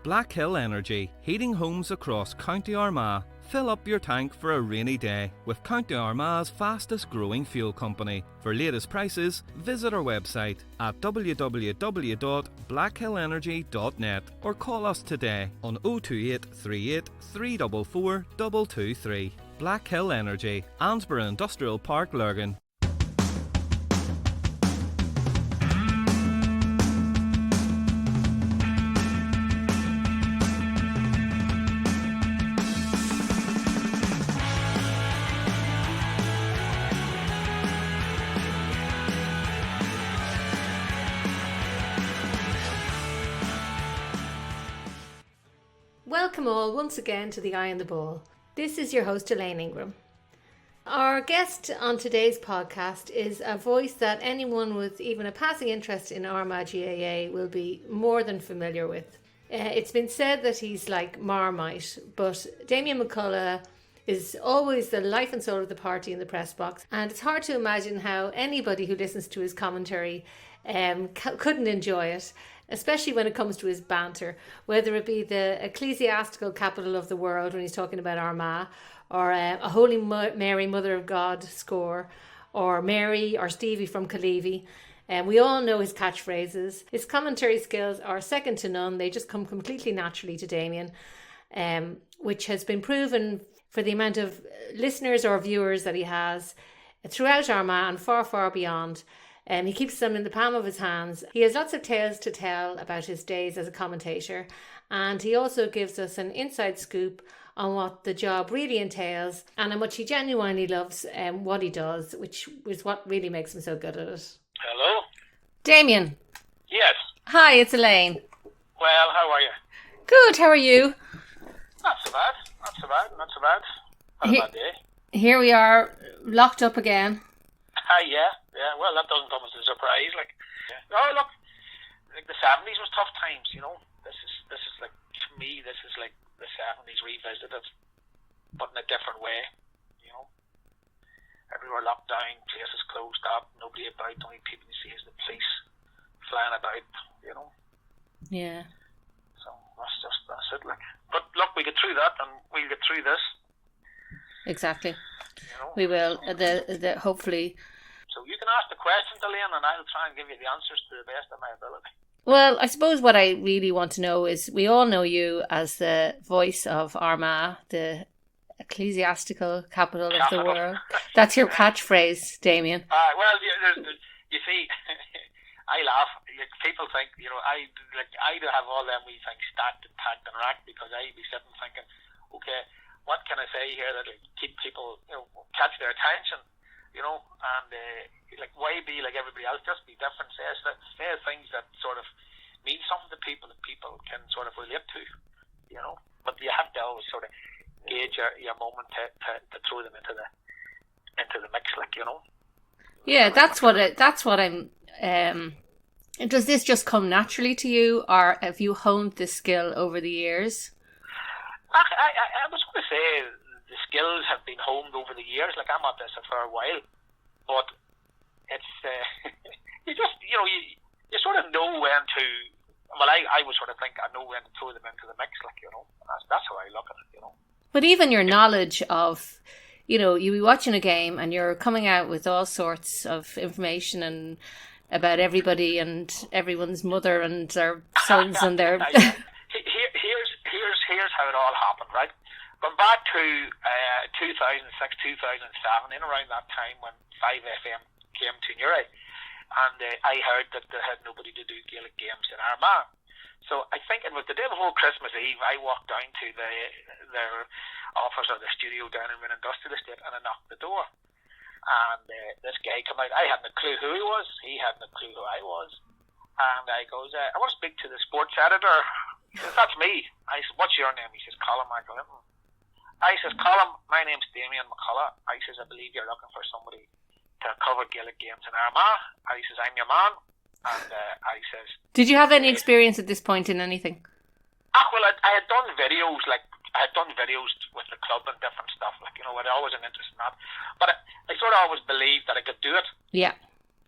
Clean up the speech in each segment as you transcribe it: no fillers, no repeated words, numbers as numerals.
Black Hill Energy, heating homes across County Armagh. Fill up your tank for a rainy day with County Armagh's fastest growing fuel company. For latest prices, visit our website at www.blackhillenergy.net or call us today on 028 38 344 223. Black Hill Energy, Ansborough Industrial Park, Lurgan. Welcome all once again to The Eye on the Ball. This is your host Elaine Ingram. Our guest on today's podcast is a voice that anyone with even a passing interest in Armagh GAA will be more than familiar with. It's been said that he's like Marmite, but Damian McCullough is always the life and soul of the party in the press box, and it's hard to imagine how anybody who listens to his commentary couldn't enjoy it, especially when it comes to his banter, whether it be the ecclesiastical capital of the world when he's talking about Armagh, or a Holy Mary, Mother of God score, or Mary or Stevie from Killeavy. And we all know his catchphrases. His commentary skills are second to none. They just come completely naturally to Damian, which has been proven for the amount of listeners or viewers that he has throughout Armagh and far, far beyond. He keeps them in the palm of his hands. He has lots of tales to tell about his days as a commentator, and he also gives us an inside scoop on what the job really entails and how much he genuinely loves what he does, which is what really makes him so good at it. Hello? Damien. Yes. Hi, it's Elaine. Well, how are you? Good, how are you? Not so bad. Not a bad day. Here we are, locked up again. Yeah. Well, that doesn't come as a surprise. Oh, look, the 70s was tough times, you know. This is like, to me, this is like the 70s revisited, but in a different way, you know. Everywhere locked down, places closed up, nobody about, only people you see is the police flying about, you know. Yeah. So that's it, like. But look, we get through that, and we'll get through this. Exactly. You know? We will. Hopefully. So you can ask the questions, Elaine, and I'll try and give you the answers to the best of my ability. Well, I suppose what I really want to know is, we all know you as the voice of Armagh, the ecclesiastical capital of the world. That's your catchphrase, Damien. Well, you see, I laugh. People think, you know, I do have all them we think stacked and packed and racked, because I be sitting thinking, okay, what can I say here that'll keep people, you know, catch their attention, you know, and like, why be like everybody else? Just be different. Say things that sort of mean something to people that people can sort of relate to, you know. But you have to always sort of gauge your moment to throw them into the mix, like, you know. Yeah, that's what I'm. Does this just come naturally to you, or have you honed this skill over the years? I was going to say the skills have been honed over the years. Like, I'm at this for a while, but it's you just, you know, you sort of know when to. Well, I would sort of think I know when to throw them into the mix, like, you know. That's how I look at it, you know. But even your knowledge of, you know, you be watching a game and you're coming out with all sorts of information and about everybody and everyone's mother and their sons and their. Here's how it all happened, right? Going back to 2006, 2007, in around that time when 5FM came to Newry, and I heard that they had nobody to do Gaelic games in Armagh. So I think it was the day before Christmas Eve, I walked down to their office or the studio down in Wynn Industrial Estate, and I knocked the door. And this guy came out. I hadn't a clue who he was. He hadn't a clue who I was. And I goes, I want to speak to the sports editor. He says, that's me. I said, what's your name? He says, Colin Michael. I says, Colin, my name's Damian McCullough. I says, I believe you're looking for somebody to cover Gaelic games in Armagh. I says, I'm your man. And I says... Did you have any experience at this point in anything? Well, I had done videos, with the club and different stuff, like, you know, I'd always an interest in that. But I sort of always believed that I could do it. Yeah.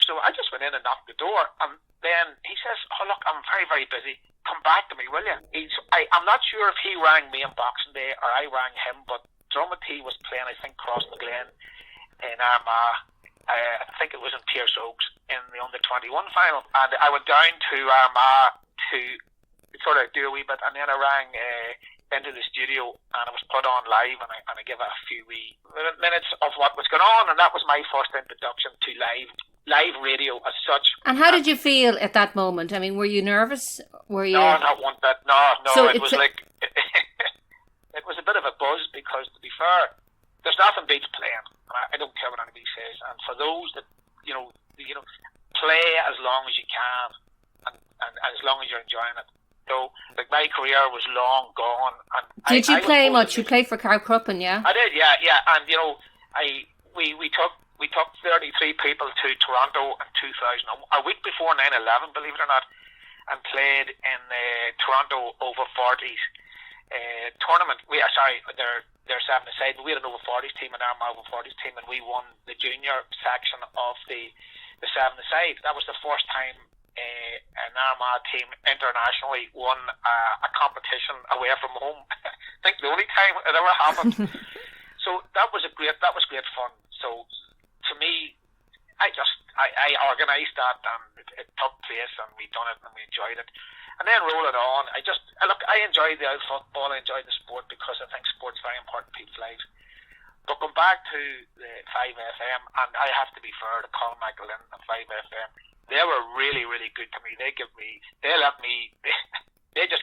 So I just went in and knocked the door, and then he says, oh, look, I'm very, very busy. come back to me, will you? I'm not sure if he rang me on Boxing Day or I rang him, but Drummatee was playing, I think, Crossmaglen in Armagh. I think it was in Pierce Oaks in the under-21 final. And I went down to Armagh to sort of do a wee bit, and then I rang into the studio and it was put on live, and I gave it a few wee minutes of what was going on, and that was my first introduction to live radio as such. And how did you feel at that moment? I mean, were you nervous? Were you? No, not one bit. No. So it was like it was a bit of a buzz, because to be fair, there's nothing beats playing. I don't care what anybody says. And for those that play as long as you can, and as long as you're enjoying it. So, like, my career was long gone. And did you play much? You played for Carcruppen, yeah? I did, yeah. And we took 33 people to Toronto in 2000, a week before 9/11, believe it or not, and played in the Toronto over 40s tournament. They're 7-a-side, but we had an over 40s team, an Armagh over 40s team, and we won the junior section of the 7-a-side. That was the first time an Armagh team internationally won a competition away from home. I think the only time it ever happened. So that was great fun. So to me, I organised that, and it took place, and we done it, and we enjoyed it. And then roll it on. I enjoyed the old football, I enjoyed the sport, because I think sport's very important in people's lives. But going back to the 5FM, and I have to be fair to Crossmaglen and 5FM, they were really, really good to me. They just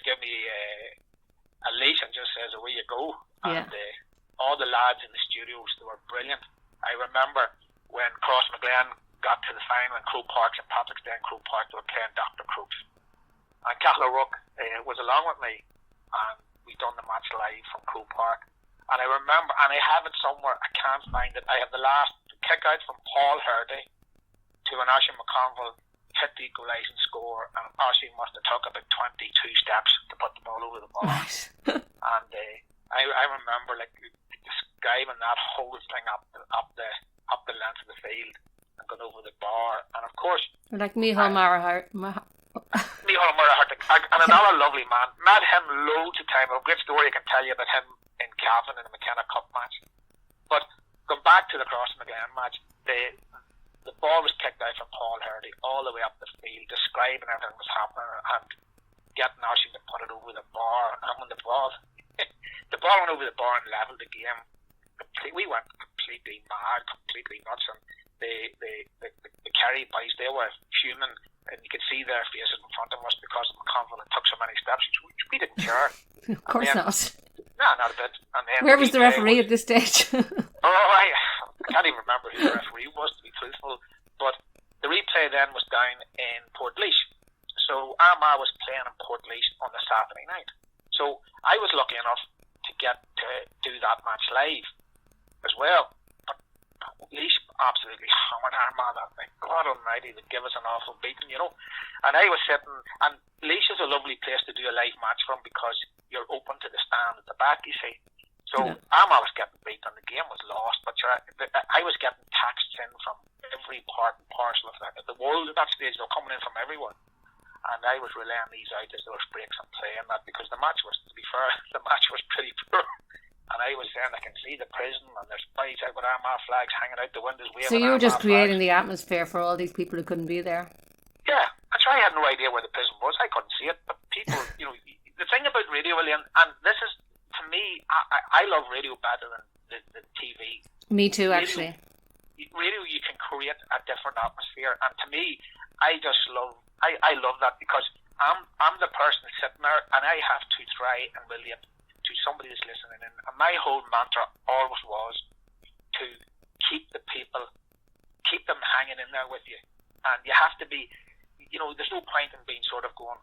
give me a leash and just says, away you go. Yeah. And all the lads in the studios, they were brilliant. I remember when Crossmaglen got to the final in Croke Park, St Patrick's Day in Croke Park, they were playing Dr. Crooks. And Cathal Rook was along with me, and we done the match live from Croke Park. And I remember, and I have it somewhere, I can't find it, I have the last kick out from Paul Hurdy to an Oisin McConville hit the equalising score, and Oisin must have took about 22 steps to put the ball over the bar. Right. And I remember like describing that whole thing up the length of the field and going over the bar, and of course like Micheal O Muircheartaigh. Micheal O Muircheartaigh, and another lovely man. Met him loads of time. A great story I can tell you about him in Cavan in the McKenna Cup match. But going back to the Crossmaglen match, the ball was kicked out from Paul Hurdy all the way up the field, describing everything that was happening and getting Oisin to put it over the bar. And when the ball went over the bar and levelled the game, we went completely mad, completely nuts, and the Kerry boys, they were fuming, and you could see their faces in front of us because McConville had took so many steps, which we didn't care. Of course not. No, not a bit. And then where was the referee at this stage? I can't even remember who the referee was, to be truthful. But the replay then was down in Portlaoise. So Armagh was playing in Portlaoise on the Saturday night. So I was lucky enough to get to do that match live as well. But Portlaoise absolutely hammered Armagh that night. God almighty, they'd give us an awful beating, And I was sitting, and Laois is a lovely place to do a live match from, because you're open to the stand at the back, you see. So Armagh was getting beat and the game was lost, but I was getting texts in from every part and parcel of the world at that stage. They were coming in from everywhere, and I was relaying these out as there was breaks and play and that, because the match was, to be fair, the match was pretty poor. And I was saying, I can see the prison, and there's boys out with Armagh flags hanging out the windows. So you were just creating the atmosphere for all these people who couldn't be there. Yeah, and so I had no idea where the prison was. I couldn't see it, but people, the thing about radio, William, and this is, to me, I love radio better than the TV. Me too, actually. Radio, you can create a different atmosphere, and to me, I love that, because I'm the person sitting there, and I have to try and relate to somebody that's listening in. And my whole mantra always was to keep them hanging in there with you. And you have to be, there's no point in being sort of going,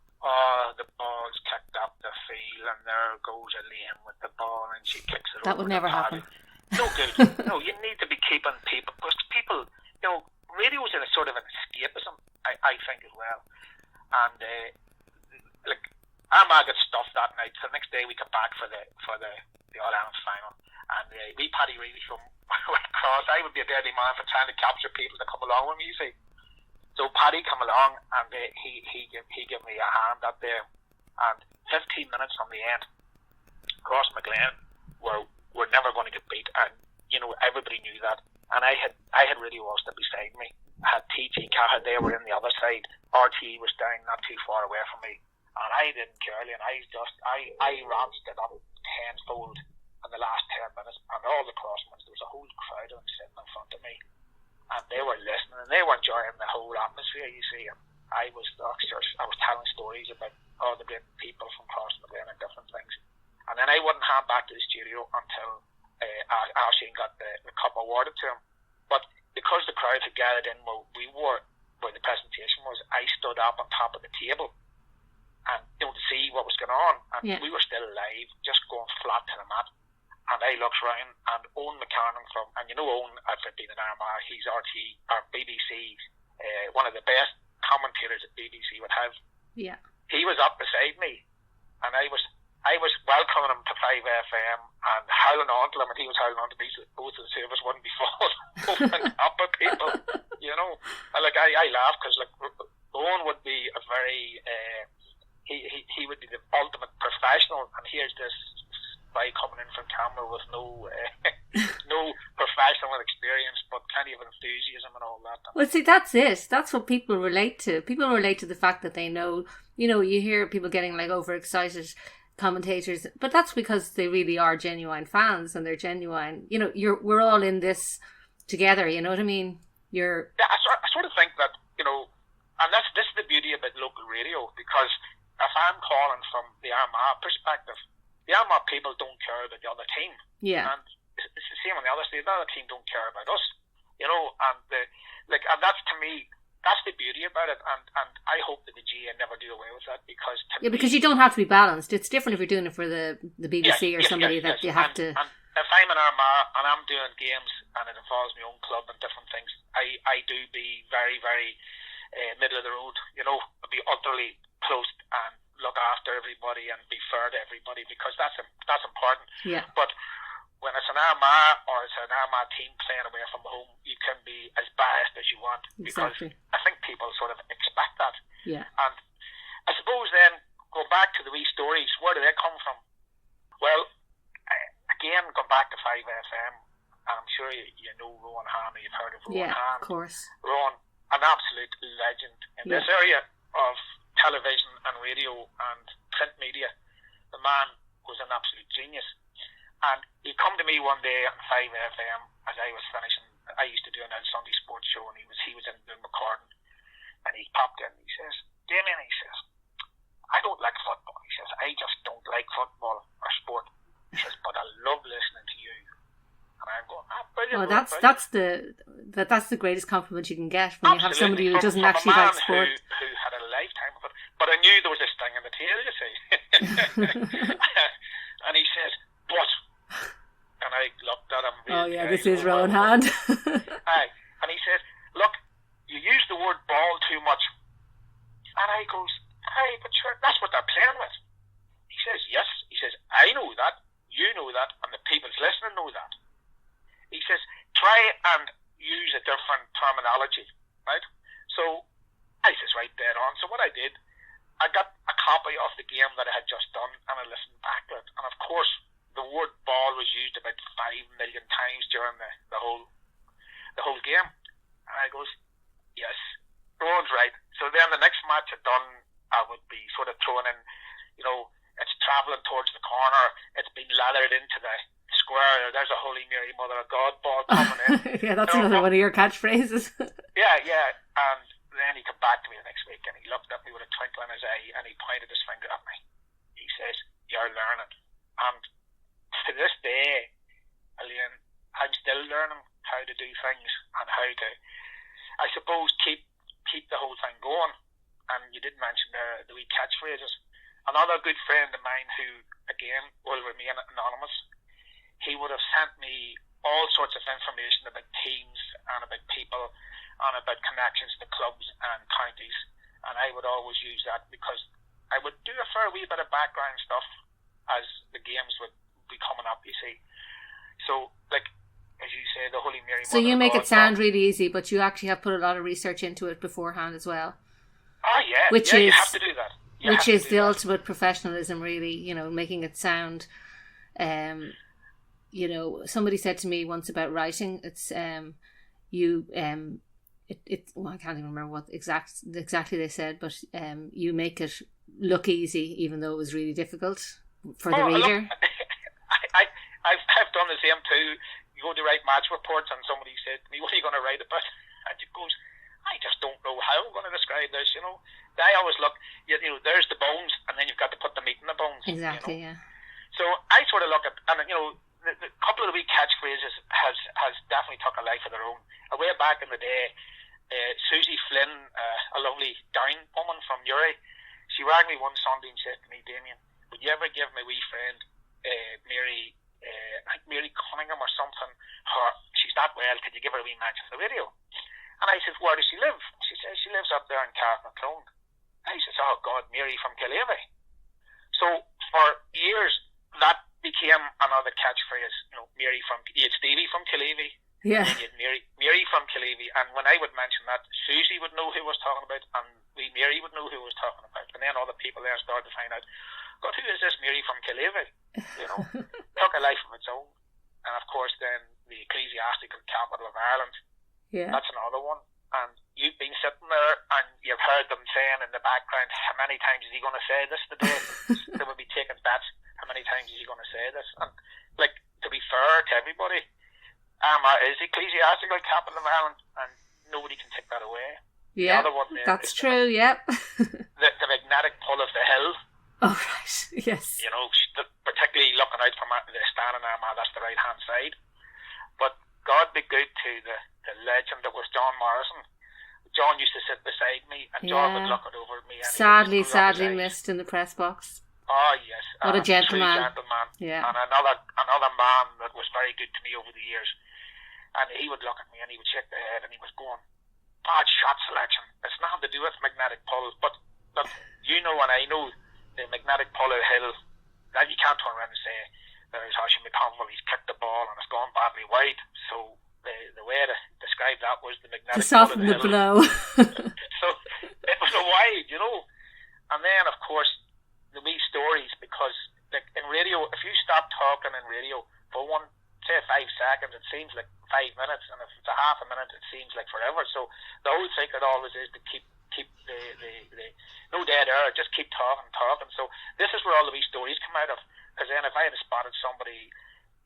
the ball's kicked up the field and there goes Elaine with the ball and she kicks it over. That would never happen. No good. No, you need to be keeping people, because people, radio is a sort of an escapism, I think, as well. And Armagh got stuffed that night. So the next day we come back for the All-Ireland final, and we Paddy Reilly from Cross. I would be a deadly man for trying to capture people to come along with me, you see. So Paddy come along, and he gave me a hand that day, And 15 minutes from the end, Crossmaglen were never going to get beat, and everybody knew that. And I had Radio Ulster beside me. I had TG Cahill, they were in the other side. RTE was down not too far away from me, and I didn't care, and I ramped it up tenfold in the last 10 minutes, and all the Crossmans, there was a whole crowd of them sitting in front of me, and they were listening, and they were enjoying the whole atmosphere, you see. And I was telling stories about all the great people from Crossmaglen and different things, and then I wouldn't hand back to the studio until Asheen got the cup awarded to him. But because the crowd had gathered in where the presentation was, I stood up on top of the table and to see what was going on, and we were still live, just going flat to the mat. And I looked round, and Owen McCarnan Owen, after being in Armagh, he's RTE or BBC, one of the best commentators that BBC would have. Yeah. He was up beside me, and I was welcoming him to 5FM and howling on to him, and he was howling on to me, so both of the two of us wouldn't be falling over on top of people, And I laugh because Owen would be a very he would be the ultimate professional, and here's this guy coming in from camera with no professional experience, but plenty of enthusiasm and all that. Well, see, that's it. That's what people relate to. People relate to the fact that they know. You hear people getting overexcited commentators, but that's because they really are genuine fans, and they're genuine. We're all in this together. You know what I mean? I sort of think that and this is the beauty about local radio, because if I'm calling from the Armagh perspective, the Armagh people don't care about the other team. Yeah. And it's the same on the other side. The other team don't care about us. And that's, to me, that's the beauty about it. And I hope that the GAA never do away with that, because because you don't have to be balanced. It's different if you're doing it for the BBC or somebody that you have to. And if I'm in Armagh and I'm doing games and it involves my own club and different things, I do be very, very middle of the road. I'll be utterly close and look after everybody and be fair to everybody, because that's important. Yeah. But when it's an Armagh or it's an Armagh team playing away from home, you can be as biased as you want, because I think people sort of expect that. Yeah. And I suppose then, go back to the wee stories, where do they come from? Well, again, going back to 5FM, and I'm sure you know Rowan Hand, you've heard of Rowan Hand. Yeah, of course. Rowan, an absolute legend in this area of television and radio and print media. The man was an absolute genius. And he come to me one day on 5FM as I was finishing. I used to do an Sunday sports show, and he was in McCartan, and he popped in and he says, "Damian," he says, "I don't like football." He says, "I just don't like football or sport." He says, "But I love listening to you." And I'm going, brilliant. Oh, that's the greatest compliment you can get when you have somebody who doesn't actually like sport. Who had a lifetime of it. But I knew there was a sting in the tail, you see. And he says, "But," and I looked at him. Oh yeah, this is Rowan Hand. And he says, "Look, you use the word ball too much." And I goes, "Hey, but sure, that's what they're playing with." He says, "Yes." He says, "I know that, you know that, and the people's listening know that." He says, "Try and use a different terminology," right? So I says, "Right, dead on." So what I did, I got a copy of the game that I had just done, and I listened back to it. And of course, the word ball was used about 5 million times during the whole game. And I goes, "Yes, Rowan's right." So then the next match I'd done, I would be sort of throwing in, it's travelling towards the corner, it's been lathered into the square, there's a Holy Mary Mother of God ball coming in. Yeah, that's another one of your catchphrases. yeah. And then he came back to me the next week, and he looked at me with a twinkle in his eye, and he pointed his finger at me. He says, "You're learning." And to this day, Elaine, I'm still learning how to do things and how to, I suppose, keep the whole thing going. And you did mention the wee catchphrases. Another good friend of mine who, again, will remain anonymous, he would have sent me all sorts of information about teams and about people and about connections to clubs and counties, and I would always use that, because I would do a fair wee bit of background stuff as the games would be coming up, you see. So, as you say, the Holy Mary Mother. So you make it sound really easy, but you actually have put a lot of research into it beforehand as well. Oh yeah, you have to do that. Which is the ultimate professionalism, really, making it sound, somebody said to me once about writing, it's, well, I can't even remember what exactly they said, but you make it look easy, even though it was really difficult for the reader. Look, I've done the same too. You go to write match reports and somebody said to me, what are you going to write about? And it goes, I just don't know how I'm going to describe this, I always look, there's the bones, and then you've got to put the meat in the bones. Exactly, yeah. So I sort of look at, and the couple of the wee catchphrases has definitely took a life of their own. Way back in the day, Susie Flynn, a lovely Down woman from Uri, she rang me one Sunday and said to me, Damian, would you ever give my wee friend Mary, I think Mary Cunningham or something, she's that well, could you give her a wee mention on the radio? And I said, where does she live? She says she lives up there in Crossmaglen. I said, oh God, Mary from Killeavy. So for years that became another catchphrase, Mary from, you had Stevie from Killeavy, yeah, and you had Mary from Killeavy, and when I would mention that, Susie would know who I was talking about, and Mary would know who I was talking about, and then other people there started to find out, God, who is this Mary from Killeavy? Took a life of its own. And of course then the ecclesiastical capital of Ireland, that's another one. And you've been sitting there and you've heard them saying in the background, how many times is he going to say this today? They would be taking bets, how many times is he going to say this? And to be fair to everybody, Armagh is the ecclesiastical capital of Ireland, and nobody can take that away. Yeah, the other one that's true, yep. the magnetic pull of the hill. Oh, right, yes. Particularly looking out from the stand in Armagh, that's the right-hand side. But God be good to the legend that was John Morrison. John used to sit beside me, and John would look it over at me. And sadly missed in the press box. Oh, yes. What a gentleman. Yeah. And another man that was very good to me over the years. And he would look at me and he would shake the head and he was going, bad shot selection. It's nothing to do with magnetic pull. But look, and I know the magnetic pull of the hill, that you can't turn around and say, there's Hashim McCullough, he's kicked the ball and it's gone badly wide. So the way to describe that was the magnetic to soften pull of the blow. So it was a wide, And then, of course, the wee stories, because in radio, if you stop talking in radio for say 5 seconds, it seems like 5 minutes, and if it's a half a minute, it seems like forever. So the whole secret always is to keep the no dead air, just keep talking. So this is where all the wee stories come out of. Because then if I had spotted somebody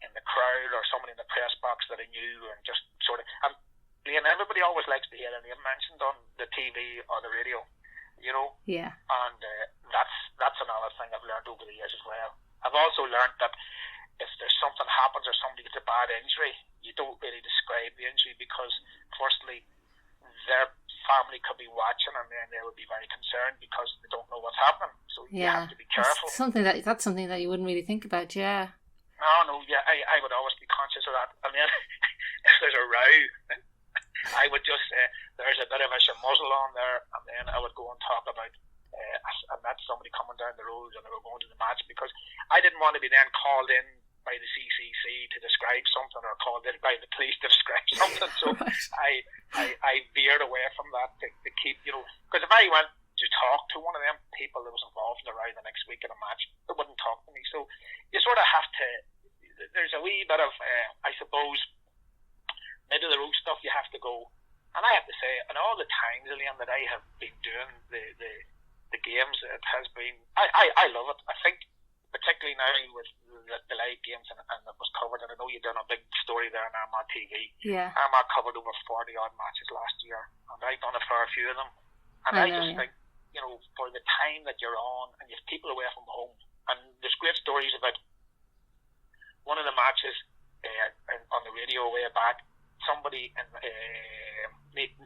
in the crowd or somebody in the press box that I knew, and just sort of, and everybody always likes to hear their name mentioned on the TV or the radio, Yeah. And that's another thing I've learned over the years as well. I've also learned that if there's something happens or somebody gets a bad injury, you don't really describe the injury, because firstly, their family could be watching and then they would be very concerned because they don't know what's happening. So you have to be careful. That's something that you wouldn't really think about, yeah. No, yeah, I would always be conscious of that. And then if there's a row, I would just say, there's a bit of a muzzle on there, and then I would go and talk about I met somebody coming down the road and they were going to the match, because I didn't want to be then called in by the CCC to describe something, or called in by the police to describe something. So I veered away from that to keep, because if I went to talk to one of them people that was involved in the row the next week in a match, they wouldn't talk to me. So you sort of have to, there's a wee bit of, I suppose, middle of the road stuff you have to go. And I have to say, in all the times, Elaine, that I have been doing the games, it has been, I love it. I think, particularly now with the live games, and it was covered, and I know you've done a big story there on Armagh TV. Yeah. Armagh covered over 40 odd matches last year, and I've done a fair few of them. And I just think, for the time that you're on, and you have people away from home, and there's great stories about one of the matches on the radio way back. Somebody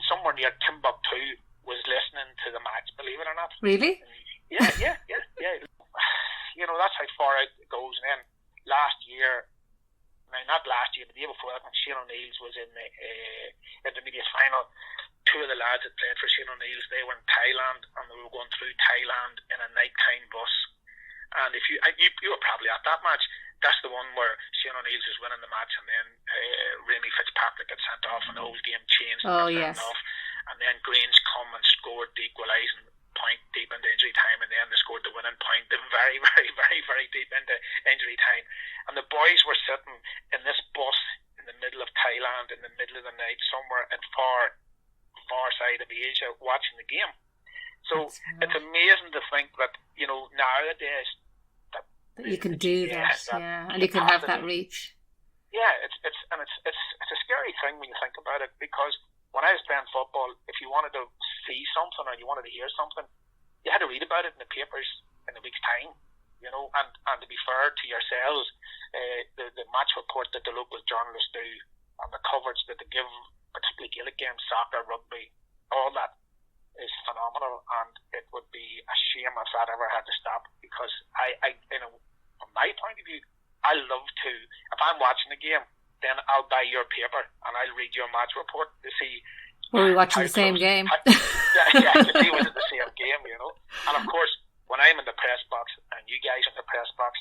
somewhere near Timbuktu was listening to the match, believe it or not. Really? Yeah. That's how far out it goes. And then last year, not last year, but the year before that, when Shane O'Neill's was in the intermediate final, 2 of the lads that played for Shane O'Neill's, they were in Thailand, and they were going through Thailand in a nighttime bus. And if you were probably at that match, that's the one where Shane O'Neill's was winning the match, and then Remy Fitzpatrick got sent off, and the whole game changed. Oh, yes. Off, and then Grange come and scored the equalising point deep into injury time, and then they scored the winning point very, very, very, very deep into injury time. And the boys were sitting in this bus in the middle of Thailand in the middle of the night somewhere in far side of Asia watching the game. So it's amazing to think that, you know, nowadays that you can do that, and you can have that reach. Yeah, it's a scary thing when you think about it, because when I was playing football, if you wanted to see something or you wanted to hear something, you had to read about it in the papers in a week's time, you know. And to be fair to yourselves, the match report that the local journalists do and the coverage that they give, particularly Gaelic games, soccer, rugby, all that is phenomenal. And it would be a shame if that ever had to stop, because I you know, from my point of view, I love to, if I'm watching a game, then I'll buy your paper and I'll read your match report to see. Were we watching the same game? To see was it the same game, you know. And of course, when I'm in the press box and you guys in the press box,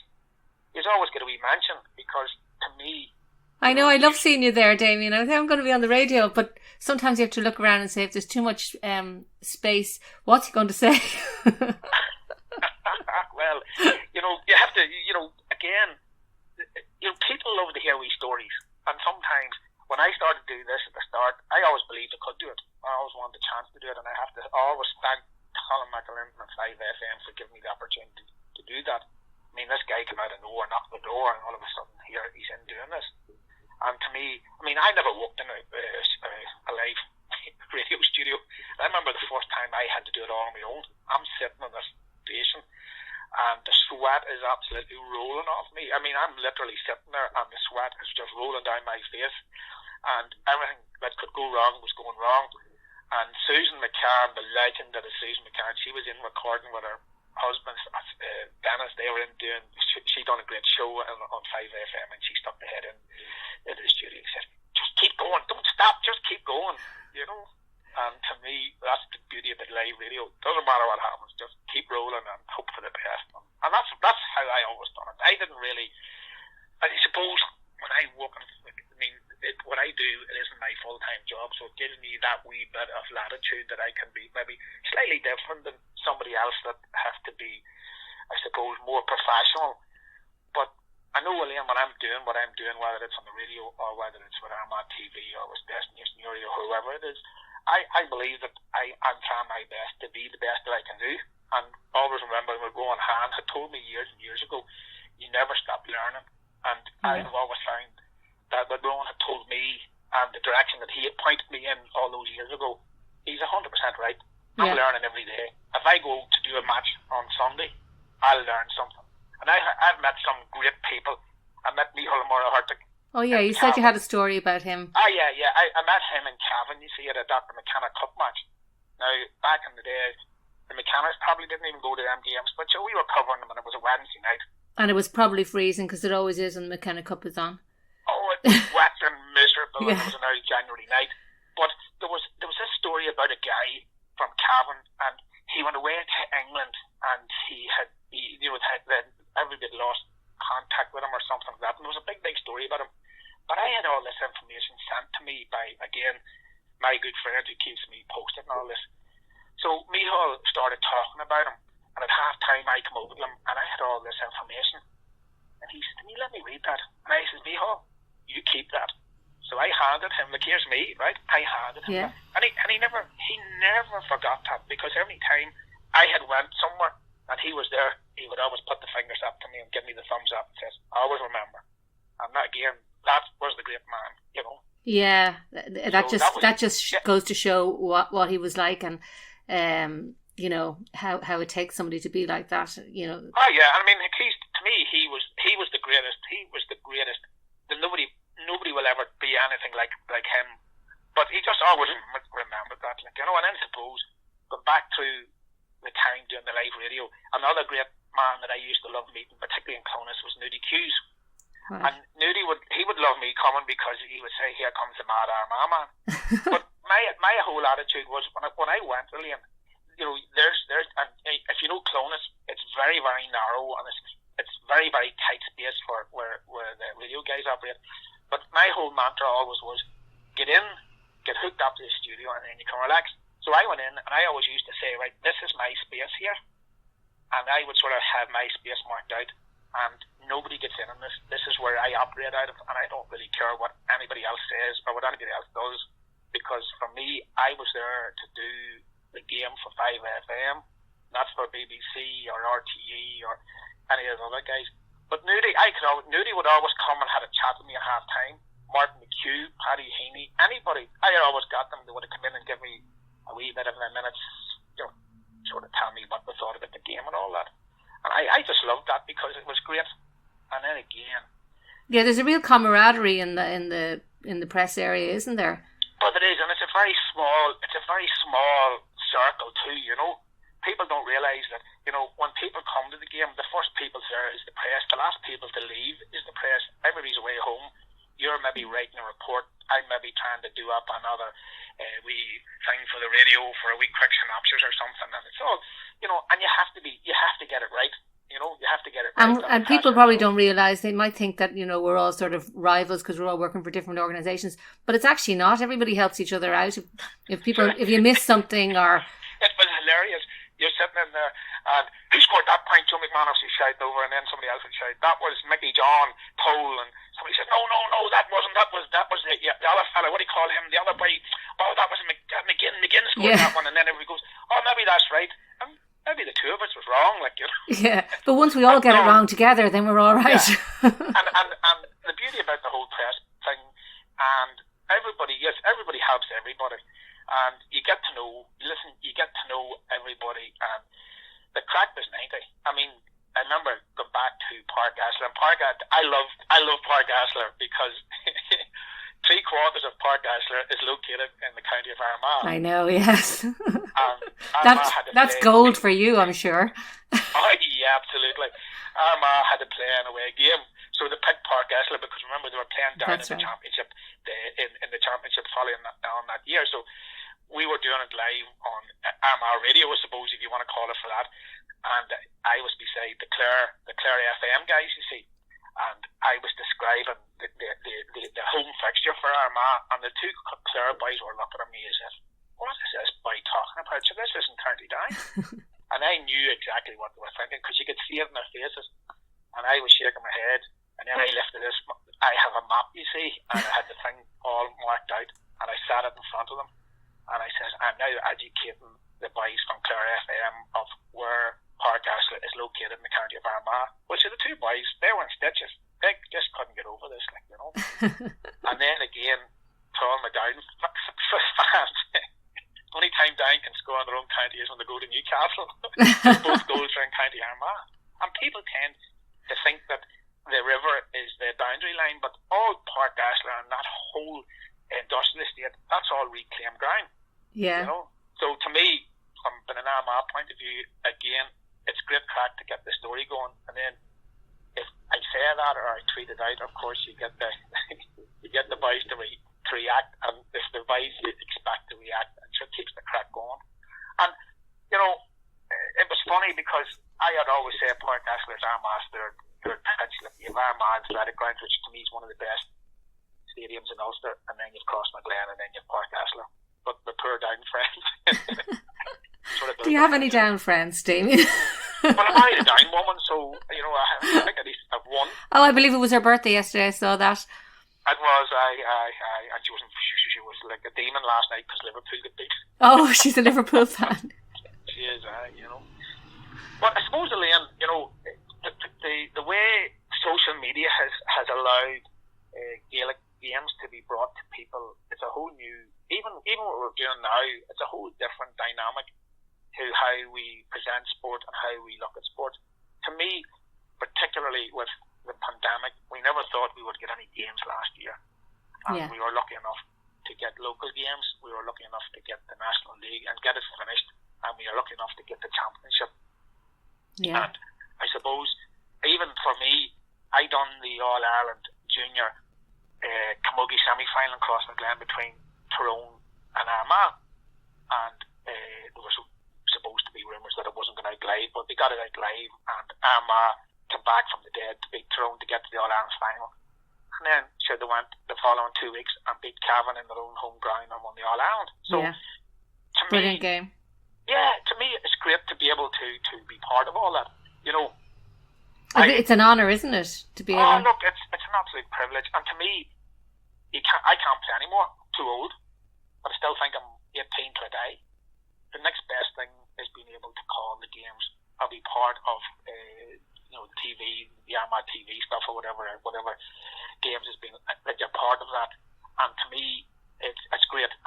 there's always going to be mention, because to me, I know, I love seeing you there, Damian. I think I'm going to be on the radio, but sometimes you have to look around and say, if there's too much space, what's he going to say? Well, you know, you have to, you know, again, you know, people love to hear wee stories. And sometimes, when I started to do this at the start, I always believed I could do it. I always wanted the chance to do it, and I have to always thank Crossmaglen and 5FM for giving me the opportunity to do that. I mean, this guy came out of nowhere, knocked the door, and all of a sudden here he's in doing this. And to me, I mean, I never walked in a live radio studio. I remember the first time I had to do it all on my own. I'm sitting on this station, and the sweat is absolutely rolling off me. I mean, I'm literally sitting there and the sweat is just rolling down my face, and everything that could go wrong was going wrong. And Susan McCann, the legend that is Susan McCann, she was in recording with her husband, Dennis. They were in doing, she done a great show on 5FM, and she stuck the head into the studio and said, just keep going, don't stop, just keep going, you know. And to me, that's the beauty of the live radio. Doesn't matter what happens, just keep rolling and hope for the best. And that's how I always done it. I didn't really, I suppose, when I work, I mean, what I do, it isn't my full-time job, so it gives me that wee bit of latitude that I can be maybe slightly different than somebody else that has to be, I suppose, more professional. But I know, William, when I'm doing what I'm doing, whether it's on the radio or whether it's with Armagh TV or with Best News in Uri or whoever it is, I believe that I'm trying my best to be the best that I can do. And always remember when Rowan Hand had told me years and years ago, you never stop learning. And I've always found that what Rowan had told me and the direction that he had pointed me in all those years ago, he's 100% right. I'm learning every day. If I go to do a match on Sunday, I'll learn something. And I've met some great people. I met Micheal O Muircheartaigh. Oh yeah, you said you had a story about him. Oh yeah. I met him in Cavan, you see, at a Dr. McKenna Cup match. Now, back in the day, the McKennas probably didn't even go to them games, but we were covering them, and it was a Wednesday night. And it was probably freezing, because it always is when the McKenna Cup is on. Oh, it was wet and miserable. It was an early January night. But there was this story about a guy from Cavan, and he went away to England, and he everybody lost contact with him or something like that. And there was a big story about him. But I had all this information sent to me by, again, my good friend who keeps me posted and all this. So Micheal started talking about him, and at half time I come over to him, and I had all this information. And he said to me, let me read that. And I said, Micheal, you keep that. So I handed him, like, here's me, right? I handed him that. And he never forgot that, because every time I had went somewhere and he was there, he would always put the fingers up to me and give me the thumbs up and says, always remember. And that, again, that was the great man, you know. Yeah, that just goes to show what he was like, and you know, how it takes somebody to be like that, you know. Oh yeah, I mean, to me, he was the greatest. He was the greatest. Nobody will ever be anything like him. But he just always remembered that, like, you know. And then suppose, going back to the time doing the live radio, another great man that I used to love meeting, particularly in Closeness, was Nudie Hughes. Right. And Nudie would love me coming, because he would say, here comes the mad Armagh man. But my whole attitude was, when I went, William, you know, there's and if you know Closeness, it's very, very narrow, and it's very, very tight space for where the radio guys operate. But my whole mantra always was, get in, get hooked up to the studio, and then you can relax. So I went in, and I always used to say, right, this is my space here. And I would sort of have my space marked out, and nobody gets in on this. This is where I operate out of, and I don't really care what anybody else says or what anybody else does, because for me, I was there to do the game for 5FM, not for BBC or RTE or any of the other guys. But Nudie would always come and had a chat with me at half time. Martin McHugh, Paddy Heaney, anybody. I always got them. They would have come in and give me a wee bit of a minutes, sort of tell me what they thought about the game and all that. And I just loved that because it was great. And then again, yeah, there's a real camaraderie in the press area, isn't there? But it is, and it's a very small circle too. People don't realise that. When people come to the game, the first people there is the press. The last people to leave is the press. Everybody's away home. You're maybe writing a report. I may be trying to do up another wee thing for the radio for a wee quick synopsis or something, and it's all, and you have to get it right. You have to get it right. And people probably don't realise, they might think that, we're all sort of rivals because we're all working for different organisations, but it's actually not. Everybody helps each other out. If you miss something or... It was hilarious. You're sitting in there, and who scored that point? Joe McManus was shouting over, and then somebody else would shout, that was Mickey John Pole, and somebody said, no, that wasn't, that was the other fella, what do you call him, the other boy, oh, that was McGinn scored that one, and then everybody goes, oh, maybe that's right, and maybe the two of us was wrong, Yeah, but once we all get it wrong together, then we're all right. Yeah. and the beauty about the whole press thing, and everybody helps everybody. And you get to know everybody, and the crack was 90. I mean, I remember going back to Park Asler, and I love Park Asler because 3/4 of Park Asler is located in the county of Armagh. I know, yes. That's gold for you, I'm sure. Oh, yeah, absolutely. Armagh had to play an away game, so they picked Park Asler because remember they were playing down in the championship, in the championship following on that year. So we were doing it live on Armagh Radio, I suppose, if you want to call it for that. And I was beside the Clare FM guys, you see, and I was describing the home fixture for Armagh, and the two Clare boys were looking at me as if, what is this boy talking about? So this isn't County Down. And I knew exactly what they were thinking because you could see it in their faces. And I was shaking my head, and then I lifted this. I have a map, you see, and I had the thing all marked out, and I sat it in front of them. And I said, I'm now educating the boys from Clare FM of where Park Asler is located in the county of Armagh, which are the two boys. They were in stitches. They just couldn't get over this, And then again, throwing me down for fans. Only time Down can score in their own county is when they go to Newcastle. Both goals are in County Armagh. And people tend to think that the river is the boundary line, but all Park Asler and that whole industrial estate, that's all reclaimed ground. Yeah. So to me, from an Armagh point of view, again, it's great crack to get the story going. And then if I say that or I tweet it out, of course you get the boys to react, and if the boys expect to react, it sure keeps the crack going. And it was funny because I had always said Park Asler's Armagh's third pitch. You have Armagh Athletic Ground, which to me is one of the best stadiums in Ulster, and then you've Crossmaglen, and then you've Park Asler. But the poor Down friends. Do you have any Down friends, Damian? Well, I'm married a Down woman, so I think at least I've one. Oh, I believe it was her birthday yesterday. I saw that. It was. And she was like a demon last night because Liverpool got beat. Oh, she's a Liverpool fan. She is, But I suppose, Elaine, the way social media has allowed Gaelic games to be brought to people, it's a whole new, even what we're doing now, it's a whole different dynamic to how we present sport and how we look at sport. To me, particularly with the pandemic, we never thought we would get any games last year. And we were lucky enough to get local games. We were lucky enough to get the National League and get it finished. And we are lucky enough to get the championship. Yeah. And I suppose, even for me, I done the All-Ireland Junior Camogie semi-final in Crossmaglen between Tyrone and Armagh. And there was supposed to be rumours that it wasn't going to out live, but they got it out live, and Armagh came back from the dead to beat Tyrone to get to the All-Ireland final. And then they went the following 2 weeks and beat Cavan in their own home ground and won the All-Ireland. So to brilliant game. Yeah, to me, it's great to be able to be part of all that. It's an honour, isn't it, to be able? Oh, look, it's an absolute privilege, and to me, I can't play anymore. Too old, but I still think I'm 18 to a day. The next best thing is being able to call the games. I'll be part of the TV, the Armagh TV stuff, or whatever games has been. That you're part of that, and to me, it's great. It's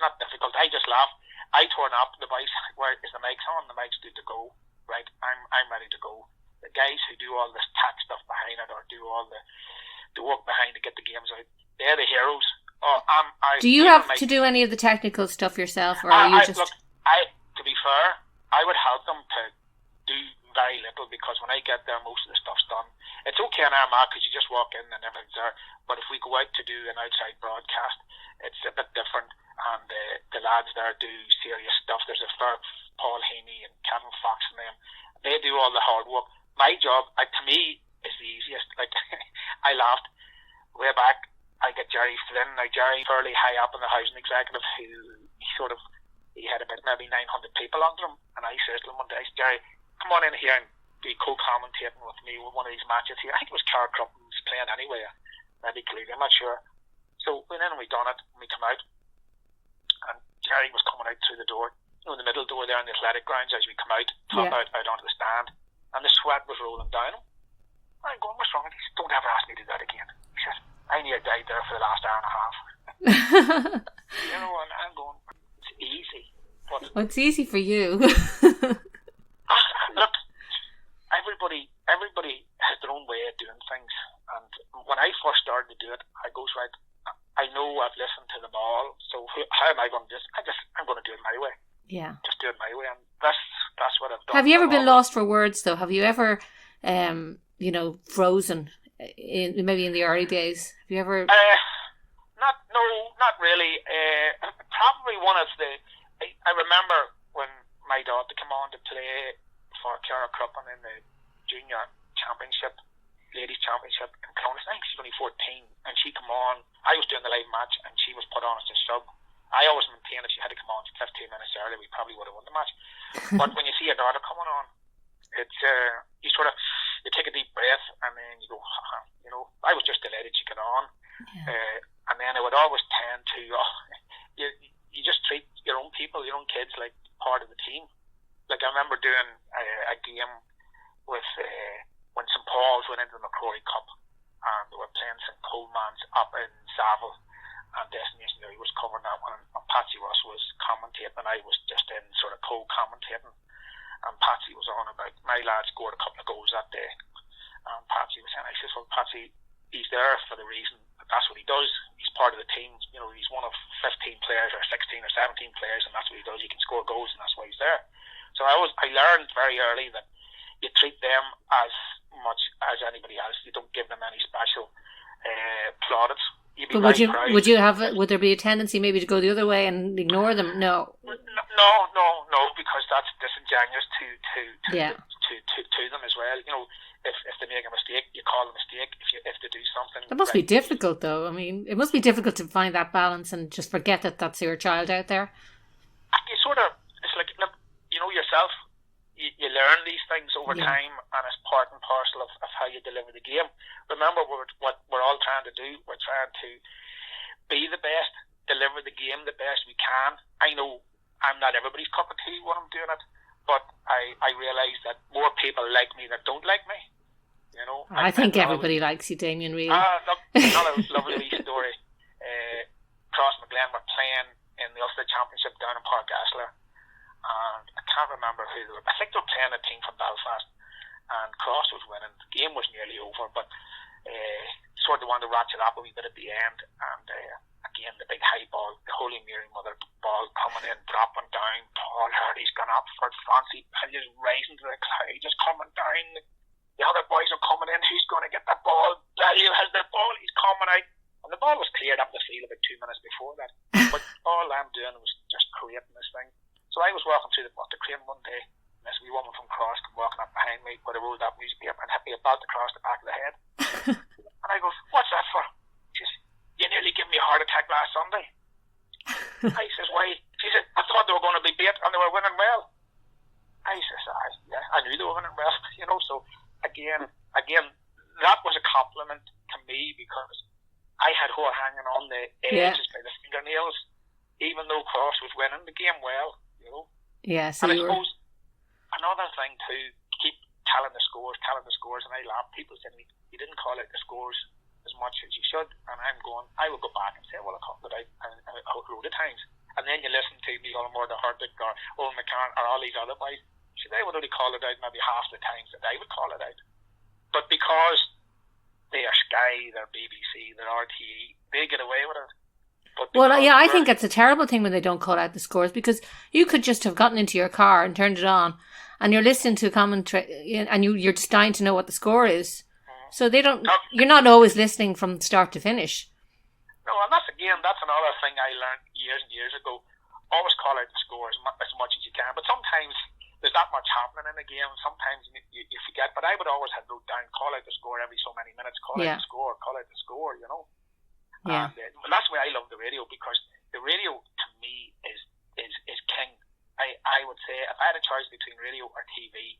not difficult. I just laugh. I turn up the voice. Where is the mics on? The mics good to go. Right, I'm ready to go. The guys who do all this tech stuff behind it, or do all the work behind to get the games out, they're the heroes. Do you have to do any of the technical stuff yourself, or are you just? Look, to be fair, I would help them to do very little, because when I get there, most of the stuff's done. It's okay in Armagh because you just walk in and everything's there. But if we go out to do an outside broadcast, it's a bit different. And the lads there do serious stuff. There's a fair Paul Heaney and Kevin Fox and them. They do all the hard work. My job, to me, is the easiest. Like, I laughed way back. I get Jerry Flynn. Now, Jerry, fairly high up in the housing executive, who he had about maybe 900 people under him. And I says to him one day, Jerry, come on in here and be co-commentating with me with one of these matches here. I think it was Carcrup was playing anyway. Maybe Killeavy, I'm not sure. So we went in and we done it, and we come out. And Jerry was coming out through the door, in the middle door there in the athletic grounds as we come out, out onto the stand. And the sweat was rolling down him. I'm going, what's wrong? He said, don't ever ask me to do that again. He says, I near died there for the last hour and a half. And I'm going, it's easy. But it's easy for you. Look, everybody has their own way of doing things. And when I first started to do it, I goes, right, I know I've listened to them all, so how am I going to do this? I'm going to do it my way. Yeah. Just do it my way, and that's what I've done. Have you ever been lost for words, though? Have you ever, frozen, maybe in the early days? Have you ever? Not really. Probably one of the. I remember when my daughter came on to play for Cara Cruppen in the junior championship, ladies championship in Clones. I think she's only 14, and she came on. I was doing the live match, and she was put on as a sub. I always maintained if she had to come on 15 minutes early, we probably would have won the match. But when you see your daughter coming on, it's you sort of take a deep breath, and then you go, I was just delighted she got on. Yeah. And then I would always tend to, you just treat your own people, your own kids, like part of the team. Like I remember doing a game with when St Paul's went into the McCrory Cup, and they were playing St Coleman's up in Saville, and Destination Louis was covering that one, and Patsy Ross was commentating, and I was just in sort of co-commentating, and Patsy was on about, my lad scored a couple of goals that day, and Patsy was saying, I says, well, Patsy, he's there for the reason that that's what he does. He's part of the team. He's one of 15 players or 16 or 17 players, and that's what he does. He can score goals, and that's why he's there. So I learned very early that you treat them as much as anybody else. You don't give them any special plaudits. But would there be a tendency maybe to go the other way and ignore them? No, because that's disingenuous to them as well. If they make a mistake, you call a mistake. If they do something, it must be difficult, though. I mean, it must be difficult to find that balance and just forget that that's your child out there. You sort of, it's like, look, yourself. You learn these things over time, and it's part and parcel of how you deliver the game. Remember, what we're all trying to do. We're trying to be the best, deliver the game the best we can. I know I'm not everybody's cup of tea when I'm doing it, but I realise that more people like me than don't like me. I think everybody likes you, Damian, really. Look, another lovely wee story. Crossmaglen were playing in the Ulster Championship down in Park Asler, and I can't remember who they were. I think they were playing a team from Belfast, and Cross was winning. The game was nearly over, but sort of wanted to ratchet up a wee bit at the end, and again the big high ball, the Holy Mary Mother ball coming in, dropping down. Paul Hardy's gone up for it, fancy pillions rising to the cloud, just coming down. The other boys are coming in. Who's going to get that ball? Daniel has the ball. He's coming out, and the ball was cleared up the field about 2 minutes before that. But all I'm doing was just creating this thing. So I was walking through the Buttercrane one day, and this wee woman from Cross came walking up behind me with a rolled up newspaper and hit me a belt across the back of the head. And I goes, what's that for? She says, you nearly gave me a heart attack last Sunday. I says, again, that was a compliment to me because I had her hanging on the edges by the fingernails, even though Cross was winning the game well, you know. Yeah, so and I suppose another thing too, keep telling the scores, and I laugh. People say to me, you didn't call out the scores as much as you should, and I'm going, I will go back and say, well, I called it out a load of times. And then you listen to Micheal O Muircheartaigh or Owen McCann or all these other boys, so they would only call it out maybe half the times that I would call it out. But because they are Sky, they're BBC, they're RTE, they get away with it. Well, yeah, I think it's a terrible thing when they don't call out the scores, because you could just have gotten into your car and turned it on and you're listening to a commentary and you're just dying to know what the score is. So you're not always listening from start to finish. No, and that's another thing I learned years and years ago. Always call out the score as much as you can, but sometimes there's that much happening in a game. Sometimes you forget, but I would always have wrote down, call out the score every so many minutes, call out the score, you know. Yeah. And that's why I love the radio, because the radio to me is king. I would say if I had a choice between radio or TV,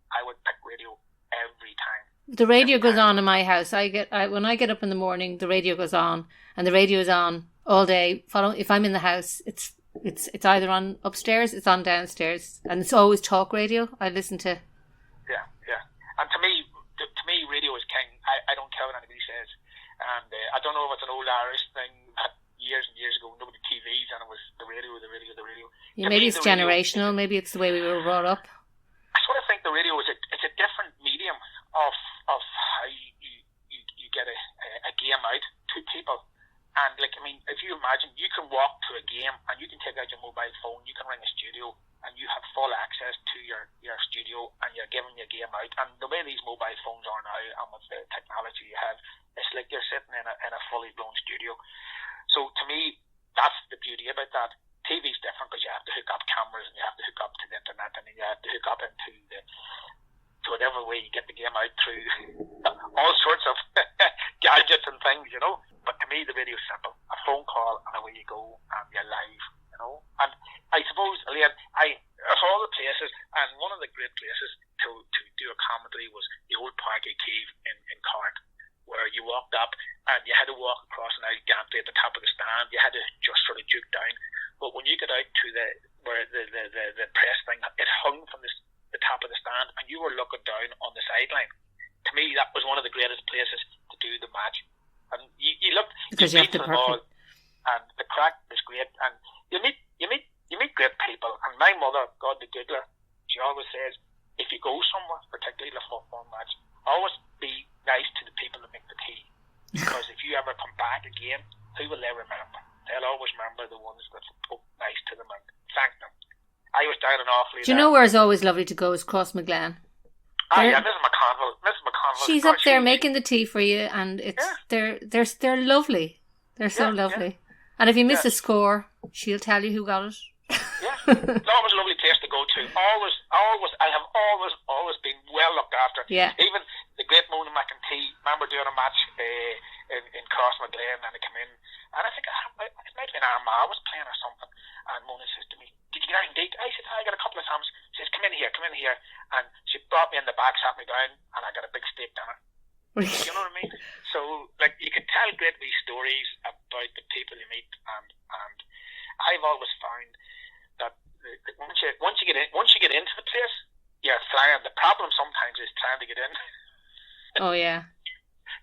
I would pick radio every time. The radio goes on in my house. When I get up in the morning, the radio goes on, and the radio is on all day. If I'm in the house, it's either on upstairs, it's on downstairs, and it's always talk radio. I listen to. Yeah. And to me, radio is king. I don't care what anybody says, and I don't know if it's an old Irish thing. Years and years ago, nobody TVs, and it was the radio. Yeah, maybe it's generational. Maybe it's the way we were brought up. I sort of think the radio is a different medium of how you get a game out to people. And like, I mean, if you imagine, you can walk to a game and you can take out your mobile phone, you can ring a studio, and you have full access to your studio, and you're giving your game out. And the way these mobile phones are now, and with the technology you have, it's like you're sitting in a fully blown studio. So to me, that's the beauty about that. TV's different because you have to hook up cameras and you have to hook up to the internet, and then you have to hook up into to whatever way you get the game out through all sorts of gadgets and things, you know. But to me, the radio's simple. A phone call and away you go, and you're live, you know. And I suppose, Elaine, of all the places, and one of the great places to do a commentary was the old Park Cave in Cork, where you walked up and you had to walk across an old gantry at the top of the stand. You had to just sort of juke down. But when you get out to where the press thing, it hung from the top of the stand, and you were looking down on the sideline. To me, that was one of the greatest places to do the match. And you looked, because you have the ball, and the crack was great, and you meet great people. And my mother, God the Googler, she always says, if you go somewhere, particularly a football match, always be nice to the people that make the tea, because if you ever come back again, who will they remember? They'll always remember the ones that spoke nice to them and thank them. I was down an awfully. Do you know where it's always lovely to go is Crossmaglen? Yeah, Mrs. McConville. She's up there making the tea for you, and they're lovely. They're so lovely. Yeah. And if you miss a score, she'll tell you who got it. Yeah, it's always a lovely place to go to. I have always been well looked after. Yeah. Even the great Mona McEntee, remember doing a match in Crossmaglen, and I came in, and I think it might have been Armagh was playing or something, and Mona says to me, "Did you get out and date?" I said, "I got a couple of times." She says, come in here," and she brought me in the back, sat me down, and I got a big steak dinner. You know what I mean? So, like, you can tell great wee stories about the people you meet, and I've always found that once you get into the place, you're flying. The problem sometimes is trying to get in. Oh yeah.